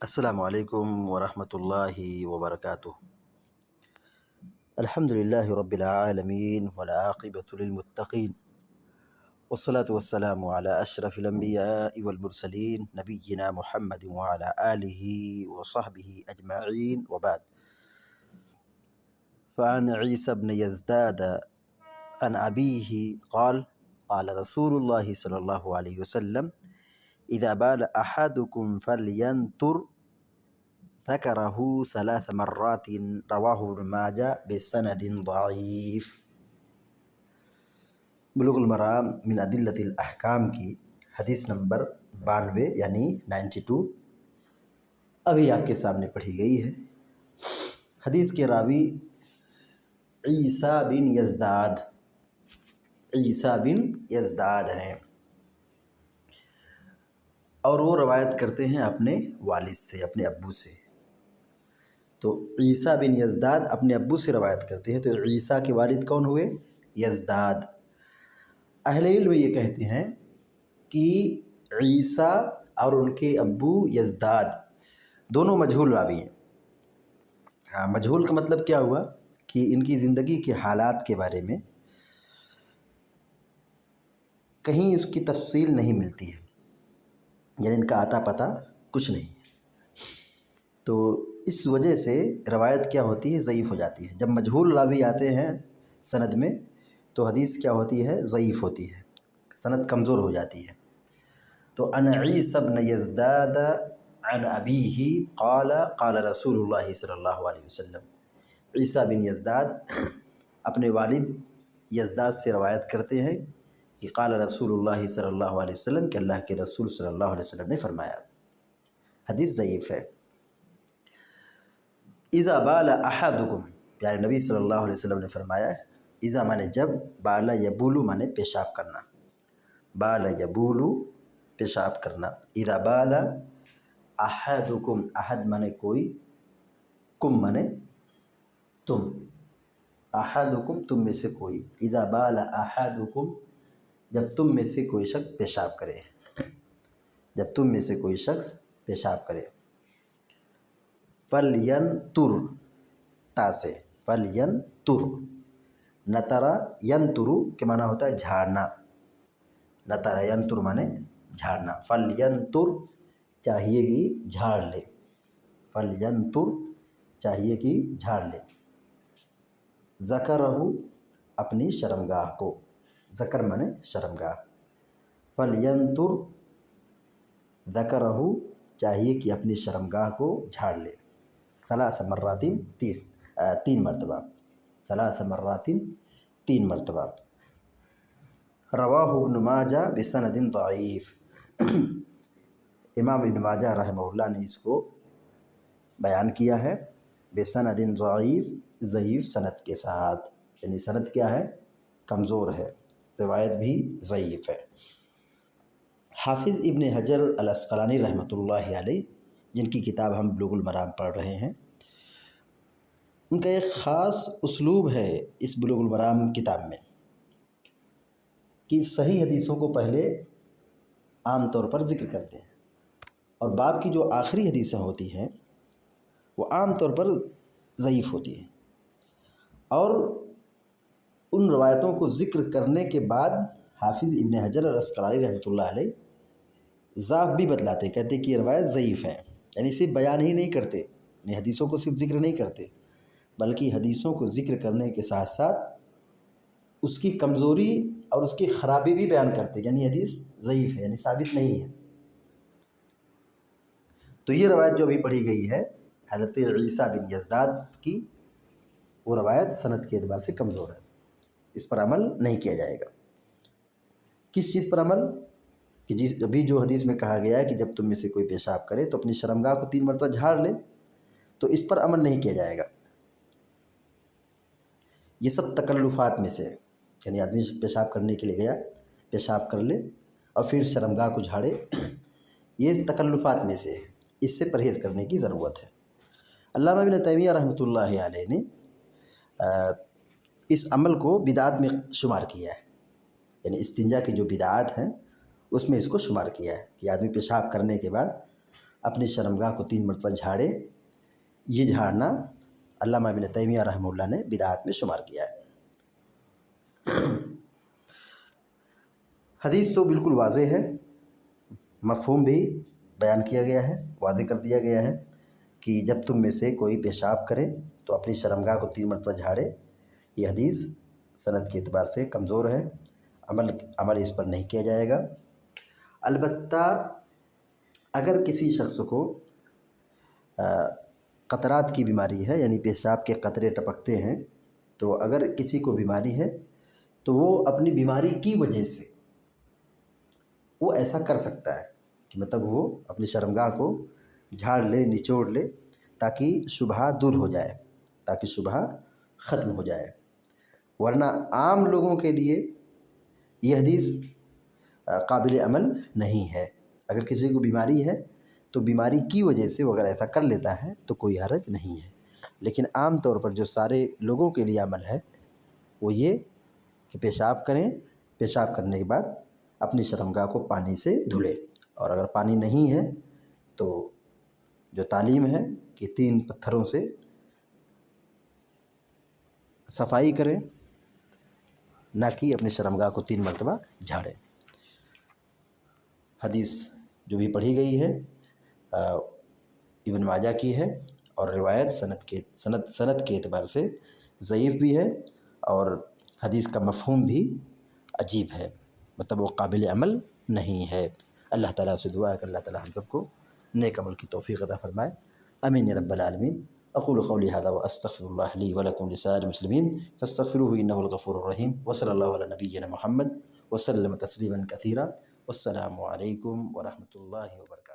السلام علیکم ورحمۃ اللہ وبرکاتہ۔ الحمد للہ رب العالمین والعاقبۃ للمتقین والصلاة والسلام علی اشرف الانبیاء والمرسلین نبینا محمد وعلی آلہ وصحبہ اجمعین وبعد۔ فعن عیسی بن یزداد عن ابیہ قال قال رسول اللہ صلی اللہ علیہ وسلم اذا بال احدکم فلینطر ذکرہ ثلاث مرات رواہ ابن ماجہ بسند ضعیف۔ بلوغ المرام من ادلۃ الاحکام کی حدیث نمبر 92 یعنی 92 ابھی آپ کے سامنے پڑھی گئی ہے۔ حدیث کے راوی عیسیٰ بن یزداد ہیں اور وہ روایت کرتے ہیں اپنے والد سے، اپنے ابو سے۔ تو عیسیٰ بن یزداد اپنے ابو سے روایت کرتے ہیں، تو عیسیٰ کے والد کون ہوئے؟ یزداد۔ اہل علم یہ کہتے ہیں کہ عیسیٰ اور ان کے ابو یزداد دونوں مجہول راوی ہیں۔ مجہول کا مطلب کیا ہوا کہ ان کی زندگی کے حالات کے بارے میں کہیں اس کی تفصیل نہیں ملتی ہے، یعنی ان کا آتا پتہ کچھ نہیں ہے، تو اس وجہ سے روایت کیا ہوتی ہے؟ ضعیف ہو جاتی ہے۔ جب مجہول راوی آتے ہیں سند میں تو حدیث کیا ہوتی ہے؟ ضعیف ہوتی ہے، سند کمزور ہو جاتی ہے۔ تو عن عیسی بن یزداد عن ابیہ قال قال رسول اللہ صلی اللہ علیہ وسلم۔ عیسیٰ بن یزداد اپنے والد یزداد سے روایت کرتے ہیں کہ قال رسول اللہ صلی اللہ علیہ وسلم کہ اللہ کے رسول صلی اللہ علیہ وسلم نے فرمایا۔ حدیث ضعیف ہے۔ اذا بال احدکم، پیارے نبی صلی اللہ علیہ وسلم نے فرمایا، اذا مانے جب، بالا یبولو مانے پیشاب کرنا، بالا یبولو پیشاب کرنا، اذا بالا احدکم، احد مانے کوئی، کم مانے تم، احدکم تم میں سے کوئی، اذا بالا احدکم جب تم میں سے کوئی شخص پیشاب کرے، جب تم میں سے کوئی شخص پیشاب کرے، فَلْيَنْتُرْ تا سے، فَلْيَنْتُرْ، نَتَرَ يَنْتُرُ کے معنی ہوتا ہے جھاڑنا، نَتَرَ يَنْتُرْ معنی جھاڑنا، فَلْيَنْتُرْ چاہیے کہ جھاڑ لے، فَلْيَنْتُرْ چاہیے کہ جھاڑ لے، ذَكَرَهُ اپنی شرمگاہ کو، ذکر معنی شرمگاہ، فَلْيَنْتُرْ ذَكَرَهُ چاہیے کہ اپنی شرمگاہ کو جھاڑ لے، ثلاث مرات تین مرتبہ، ثلاث مرات تین مرتبہ، رواہ ابن ماجہ بسند ضعیف۔ امام ابن ماجہ رحمہ اللہ نے اس کو بیان کیا ہے بسند ضعیف، ضعیف سند کے ساتھ، یعنی سند کیا ہے؟ کمزور ہے، روایت بھی ضعیف ہے۔ حافظ ابن حجر العسقلانی رحمۃ اللہ علیہ، جن کی کتاب ہم بلوغ المرام پڑھ رہے ہیں، ان کا ایک خاص اسلوب ہے اس بلوغ المرام کتاب میں کہ صحیح حدیثوں کو پہلے عام طور پر ذکر کرتے ہیں، اور باب کی جو آخری حدیثیں ہوتی ہیں وہ عام طور پر ضعیف ہوتی ہیں، اور ان روایتوں کو ذکر کرنے کے بعد حافظ ابن حجر العسقلانی رحمۃ اللہ علیہ ضعف بھی بتلاتے، کہتے کہ یہ روایت ضعیف ہے، یعنی صرف بیان ہی نہیں کرتے، یعنی حدیثوں کو صرف ذکر نہیں کرتے بلکہ حدیثوں کو ذکر کرنے کے ساتھ ساتھ اس کی کمزوری اور اس کی خرابی بھی بیان کرتے، یعنی حدیث ضعیف ہے، یعنی ثابت نہیں ہے۔ تو یہ روایت جو ابھی پڑھی گئی ہے حضرت عیسیٰ بن یزداد کی، وہ روایت سند کے اعتبار سے کمزور ہے، اس پر عمل نہیں کیا جائے گا۔ کس چیز پر عمل؟ کہ ابھی جو حدیث میں کہا گیا ہے کہ جب تم میں سے کوئی پیشاب کرے تو اپنی شرمگاہ کو 3 مرتبہ جھاڑ لے، تو اس پر عمل نہیں کیا جائے گا۔ یہ سب تکلفات میں سے ہے، یعنی آدمی پیشاب کرنے کے لیے گیا، پیشاب کر لے اور پھر شرمگاہ کو جھاڑے، یہ تکلفات میں سے ہے، اس سے پرہیز کرنے کی ضرورت ہے۔ علامہ ابن تیمیہ رحمۃ اللہ علیہ نے اس عمل کو بدعات میں شمار کیا ہے، یعنی استنجا کی جو بدعات ہیں اس میں اس کو شمار کیا ہے کہ آدمی پیشاب کرنے کے بعد اپنی شرمگاہ کو 3 مرتبہ جھاڑے، یہ جھاڑنا علامہ ابن تیمیہ رحمہ اللہ نے بدعات میں شمار کیا ہے۔ حدیث تو بالکل واضح ہے، مفہوم بھی بیان کیا گیا ہے، واضح کر دیا گیا ہے کہ جب تم میں سے کوئی پیشاب کرے تو اپنی شرمگاہ کو 3 مرتبہ جھاڑے۔ یہ حدیث سند کے اعتبار سے کمزور ہے، عمل اس پر نہیں کیا جائے گا۔ البتہ اگر کسی شخص کو قطرات کی بیماری ہے، یعنی پیشاب کے قطرے ٹپکتے ہیں، تو اگر کسی کو بیماری ہے تو وہ اپنی بیماری کی وجہ سے وہ ایسا کر سکتا ہے کہ مطلب وہ اپنی شرمگاہ کو جھاڑ لے، نچوڑ لے، تاکہ شبہات دور ہو جائے، تاکہ شبہ ختم ہو جائے۔ ورنہ عام لوگوں کے لیے یہ حدیث قابل عمل نہیں ہے۔ اگر کسی کو بیماری ہے تو بیماری کی وجہ سے وہ اگر ایسا کر لیتا ہے تو کوئی حرج نہیں ہے، لیکن عام طور پر جو سارے لوگوں کے لیے عمل ہے وہ یہ کہ پیشاب کریں، پیشاب کرنے کے بعد اپنی شرمگاہ کو پانی سے دھلیں، اور اگر پانی نہیں ہے تو جو تعلیم ہے کہ 3 پتھروں سے صفائی کریں، نہ کہ اپنی شرمگاہ کو 3 مرتبہ جھاڑیں۔ حدیث جو بھی پڑھی گئی ہے ابن ماجہ کی ہے، اور روایت سند کے اعتبار سے ضعیف بھی ہے، اور حدیث کا مفہوم بھی عجیب ہے، مطلب وہ قابل عمل نہیں ہے۔ اللہ تعالیٰ سے دعا ہے کہ اللہ تعالیٰ ہم سب کو نیک عمل کی توفیق عطا فرمائے، آمین یا رب العالمین۔ اقول قولی هذا واستغفر الله لي ولكم لسائر المسلمين فاستغفروه انه الغفور الرحيم، وصلى الله على نبينا محمد وسلم تسليما كثيرا، والسلام عليكم ورحمة الله وبركاته۔